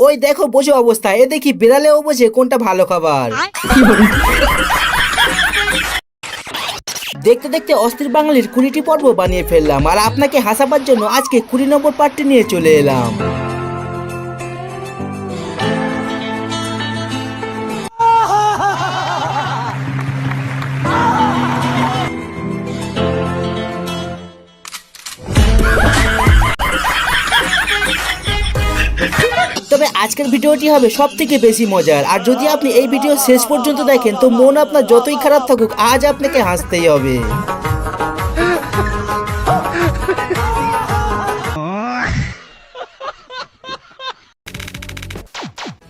ওই দেখো বসে অবস্থা, এ দেখি বিড়ালেও বোঝে কোনটা ভালো খাবার। দেখতে দেখতে অস্থির বাঙালির 20টি পর্ব বানিয়ে ফেললাম, আর আপনাকে হাসাবার জন্য আজকে 20 নম্বর পার্টটি নিয়ে চলে এলাম। তবে আজকের ভিডিওটি হবে সব থেকে বেশি মজার, আর যদি আপনি এই ভিডিও শেষ পর্যন্ত দেখেন তো মন আপনার যতই খারাপ থাকুক আজ আপনাকে হাসতেই হবে।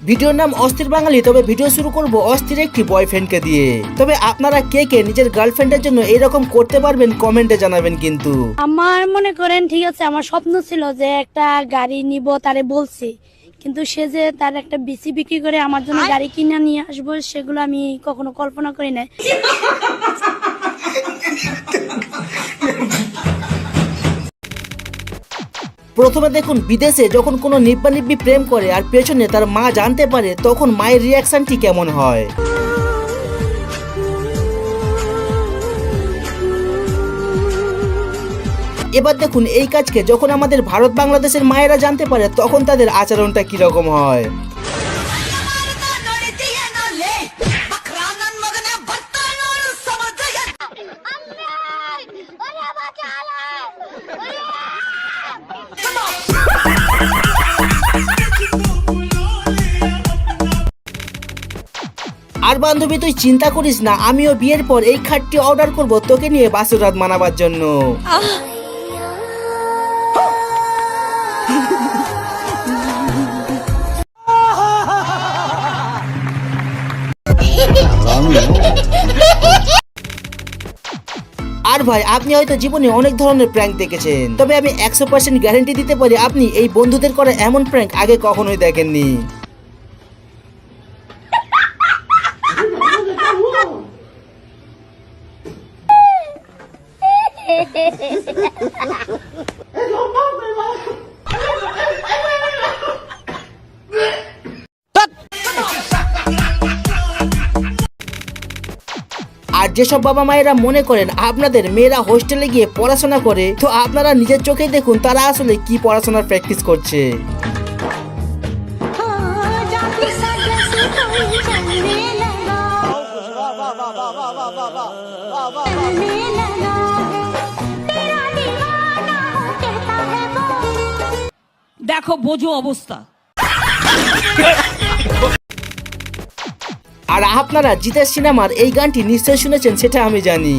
ভিডিওর নাম অস্থির বাঙালি। তবে ভিডিও শুরু করব অস্থির একটি বয়ফ্রেন্ডকে দিয়ে। তবে আপনারা কে কে নিজের গার্লফ্রেন্ডের জন্য এরকম করতে পারবেন কমেন্টে জানাবেন কিন্তু। আমার মনে করেন ঠিক আছে, আমার স্বপ্ন ছিল যে একটা গাড়ি নিব, তারে বলছি, কিন্তু সে যে তার একটা বিসি বিক্রি করে আমার জন্য গাড়ি কিনে নিয়ে আসবো সেগুলো আমি কখনো কল্পনা করি নাই। প্রথমে দেখুন, বিদেশে যখন কোনো নিব্বা নিব্বি প্রেম করে আর পেছনে তার মা জানতে পারে তখন মায়ের রিয়াকশনটি কেমন হয়। এবার দেখুন এই কাজকে যখন আমাদের ভারত বাংলাদেশের মায়েরা জানতে পারে তখন তাদের আচরণটা কিরকম হয়। আর বান্ধবী তুই চিন্তা করিস না, আমিও বিয়ের পর এই খাটটি অর্ডার করব তোকে নিয়ে বাসর রাত মানাবার জন্য। আর ভাই আপনি হয়তো জীবনে অনেক ধরনের প্র্যাঙ্ক দেখেছেন, তবে আমি 100% গ্যারান্টি দিতে পারি আপনি এই বন্ধুদের করা এমন প্র্যাঙ্ক আগে কখনোই দেখেননি। আর যেসব বাবা মায়েরা মনে করেন আপনাদের মেয়েরা হোস্টেলে গিয়ে পড়াশোনা করে, তো আপনারা নিজের চোখেই দেখুন তারা আসলে কি পড়াশোনার প্র্যাকটিস করছে। দেখো বোঝো অবস্থা। আর আপনারা জিতেশ সিনেমার এই গানটি নিশ্চয়ই শুনেছেন, সেটা আমি জানি।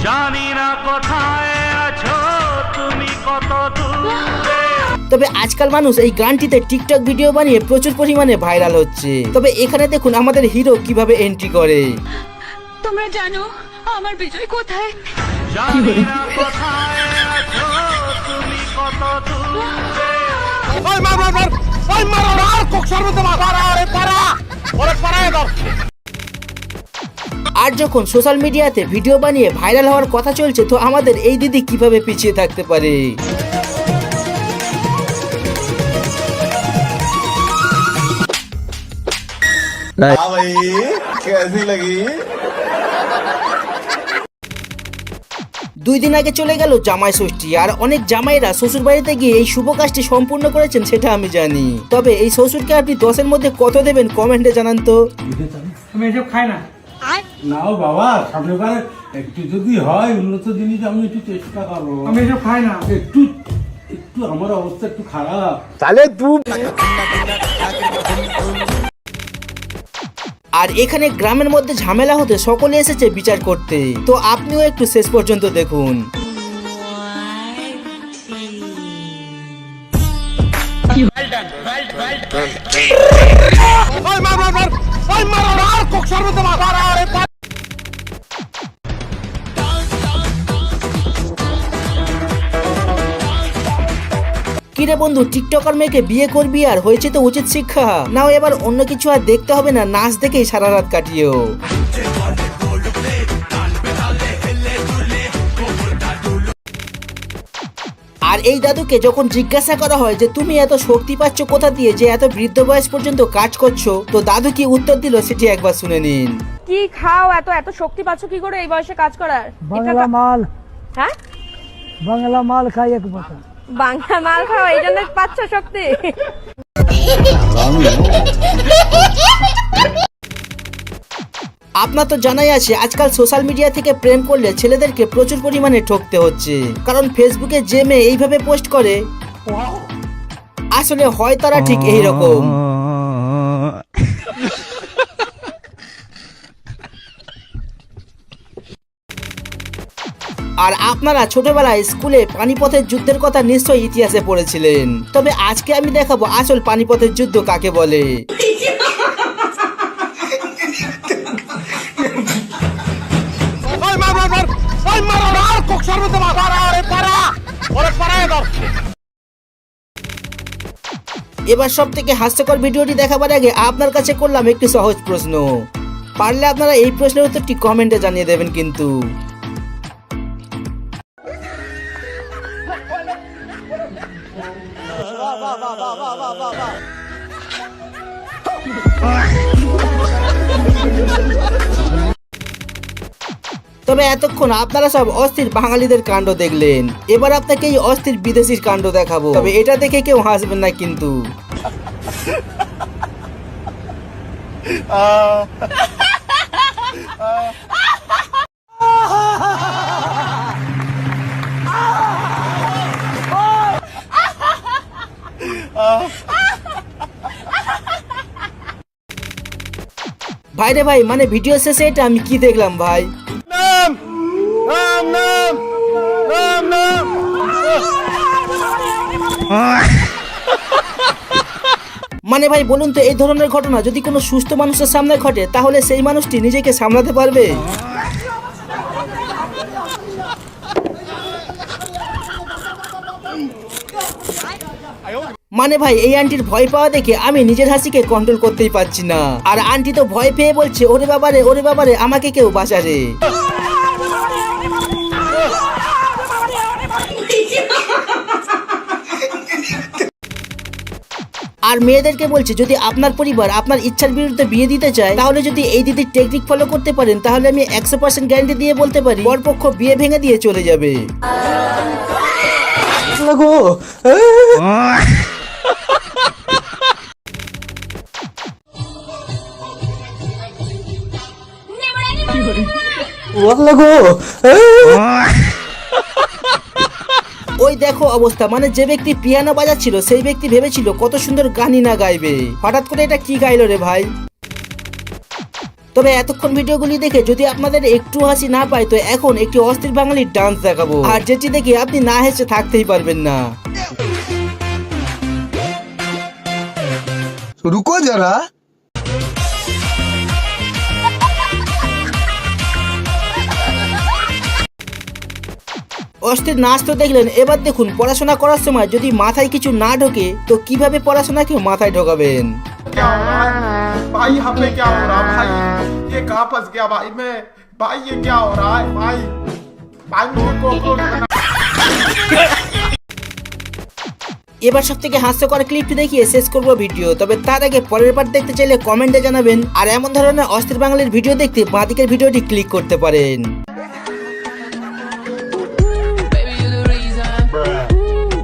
জানি না কোথায় আছো তুমি, কত দূরে। তবে আজকাল মানুষ এই গানটিতে টিকটক ভিডিও বানিয়ে প্রচুর পরিমাণে ভাইরাল হচ্ছে। তবে এখানে দেখুন আমাদের হিরো কিভাবে এন্ট্রি করে। তোমরা জানো আমার বিজয় কোথায়? জানি না কোথায় আছো তুমি, কত দূরে। ওই মার মার মার, ওই মার আর কোকসার মধ্যে মার, আরে পারা ওরে পারা দাও। আর যখন সোশ্যাল মিডিয়াতে ভিডিও বানিয়ে ভাইরাল হওয়ার কথা চলছে, তো আমাদের এই দিদি কিভাবে পিছিয়ে থাকতে পারে। দুই দিন আগে চলে গেল জামাই ষষ্ঠী, আর অনেক জামাইরা শ্বশুর বাড়িতে গিয়ে এই শুভ কাজটি সম্পূর্ণ করেছেন সেটা আমি জানি। তবে এই শ্বশুরকে আপনি 10-এর মধ্যে কত দেবেন কমেন্টে জানান তো। আমি এসব খাই না। নাও বাবা, সামনেবার একটু যদি হয় উন্নত জিনিস আমি একটু চেষ্টা করবো। আমি এসব খাই না। একটু একটু আমার অবস্থা একটু খারাপ। তাহলে তুই আর এখানে গ্রামের মধ্যে ঝামেলা হতে সকলে এসেছে বিচার করতে, তো আপনিও একটু শেষ পর্যন্ত দেখুন। কিরে বন্ধু, টিকটকার মেয়েকে বিয়ে করবি আর হয়েছে তো উচিত শিক্ষা নাও, এবার অন্য কিছু আর দেখতে হবে না, নাচ দেখেই সারা রাত কাটিও। আর এই দাদুকে যখন জিজ্ঞাসা করা হয় যে তুমি এত শক্তি পাচ্ছ কোথা দিয়ে যে এত বৃদ্ধ বয়স পর্যন্ত কাজ করছো, তো দাদু কি উত্তর দিল সেটি একবার শুনে নিন। কি খাও এত এত শক্তি পাচ্ছ কি করে এই বয়সে কাজ করার? বাংলা মাল, হ্যাঁ বাংলা মাল খাই এক পাতা। বাংলা মাল খাও এই জন্য পাচ্ছ শক্তি? আপনার তো জানাই আছে আজকাল সোশ্যাল মিডিয়া থেকে প্রেম করলে ছেলেদেরকে প্রচুর পরিমাণে ঠকতে হচ্ছে, কারণ ফেসবুকে যে মেয়ে এইভাবে পোস্ট করে আসলে হয় তারা ঠিক এই রকম। আর আপনারা ছোটবেলায় স্কুলে পানিপথের যুদ্ধের কথা নিশ্চয়ই ইতিহাসে পড়েছিলেন, তবে আজকে আমি দেখাবো আসল পানিপথের যুদ্ধ কাকে বলে। এবার সব থেকে হাস্যকর ভিডিওটি দেখাবার আগে আপনার কাছে করলাম একটি সহজ প্রশ্ন, পারলে আপনারা এই প্রশ্নের উত্তরটি কমেন্টে জানিয়ে দেবেন কিন্তু। তবে এতক্ষণ আপনারা সব অস্থির বাঙালিদের কাণ্ড দেখলেন, এবার আপনাকে এই অস্থির বিদেশির কাণ্ড দেখাবো, তবে এটা দেখে কেউ হাসবেন না কিন্তু। ভাই রে ভাই, মানে ভিডিও শেষে এটা আমি কি দেখলাম ভাই? মানে ভাই বলুন তো, এই ধরনের ঘটনা যদি কোনো সুস্থ মানুষের সামনে ঘটে তাহলে সেই মানুষটি নিজেকে সামলাতে পারবে? মানে ভাই এই আন্টির ভয় পাওয়া দেখে আমি নিজের হাসিকে কন্ট্রোল করতেই পারছি না, আর আন্টি তো ভয় পেয়ে বলছে ওরে বাবারে আমাকে কেউ বাঁচা রে। আর মেয়েদেরকে বলছে যদি আপনার পরিবার আপনার ইচ্ছার বিরুদ্ধে বিয়ে দিতে চায় তাহলে যদি এই দিদির টেকনিক ফলো করতে পারেন তাহলে আমি 100% গ্যারান্টি দিয়ে বলতে পারি বরপক্ষ বিয়ে ভেঙে দিয়ে চলে যাবে। ওই দেখো অবস্থা, মানে যে ব্যক্তি পিয়ানো বাজাচ্ছিল সেই ব্যক্তি ভেবেছিল কত সুন্দর গানই না গাইবে, হঠাৎ করে এটা কি গাইলো রে ভাই। তবে এতক্ষণ ভিডিওগুলি দেখে যদি আপনাদের একটু হাসি না পায় তো এখন একটি অস্থির বাঙালির ডান্স দেখাবো, আর যেটি দেখে আপনি না হেসে থাকতেই পারবেন না। रुको जरा। অস্থির নাচ তো দেখলেন, এবার দেখুন পড়াশোনা করার সময় যদি মাথায় কিছু না ঢোকে তো কিভাবে পড়াশোনাকে মাথায় ঢোকাবেন। क्या हो रहा है भाई? यहाँ पे क्या हो रहा है भाई? ये कहाँ फंस गया भाई मैं? भाई ये क्या हो रहा है भाई? भाई मुझे कॉकरोच बना। এবার সব থেকে হাস্যকর ক্লিপটি দেখিয়ে শেষ করবো ভিডিও, তবে তার আগে পরের পার্ট দেখতে চাইলে কমেন্টে জানাবেন, আর এমন ধরনের অস্থির বাঙালির ভিডিও দেখতে বাঁদিকের ভিডিওটি ক্লিক করতে পারেন। Baby, you're the reason.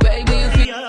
Baby, you feel.